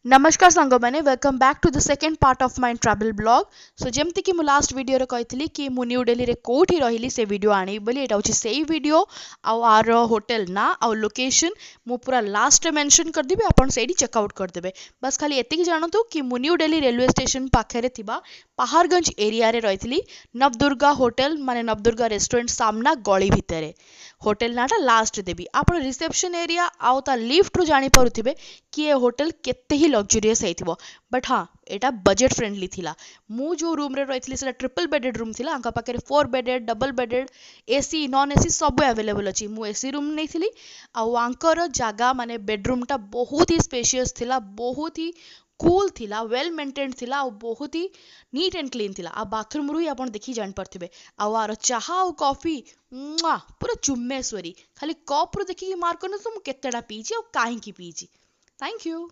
नमस्कार सांग मैंने welcome back to the second part of my travel blog. So जमती कि मु लास्ट वीडियो रे कहती कि मु न्यू दिल्ली रे कोठी रहिली से वीडियो आनी बोली एटा होची सेही वीडियो आउ आर होटल ना आउ लोकेशन मु पूरा लास्ट रे मेंशन कर देबे आपण सेडी चेकआउट कर देबे। बस खाली एतिकी जानतु कि मु न्यू दिल्ली रेलवे स्टेशन पाखरे थिबा पहाड़गंज एरिया रे रहितली नवदुर्गा होटल माने नवदुर्गा रेस्टोरेंट सामना गली भितरे। होटल नाटा लास्ट देबी आपण रिसेप्शन एरिया आउ ता लिफ्ट रु जानी पारुथिबे कि ए होटल केते ही लग्जरियस हेइथिबो। बट हाँ एटा बजेट फ्रेंडली थिला। मु जो रूम रे रहितली सेटा ट्रिपल बेडेड रूम थिला आंका पाखरे 4 bedded double bedded AC non AC सब अवेलेबल अछि। मु एसी रूम नेइथिली आउ आंकर जागा माने बेडरूम टा बहुत ही स्पेशियस थिला, बहुत ही कूल थिला, वेल मेंटेन्ड थिला और बहुत ही नीट एंड क्लीन थिला। आ बाथरूम रु ही आपण देखि जान परथिबे। आउ आरो चाहा और कॉफी पूरा चुम्मेश्वरी। खाली कप रु देखि मार करन मु केतेडा पीची और काहे की पीची। Thank you.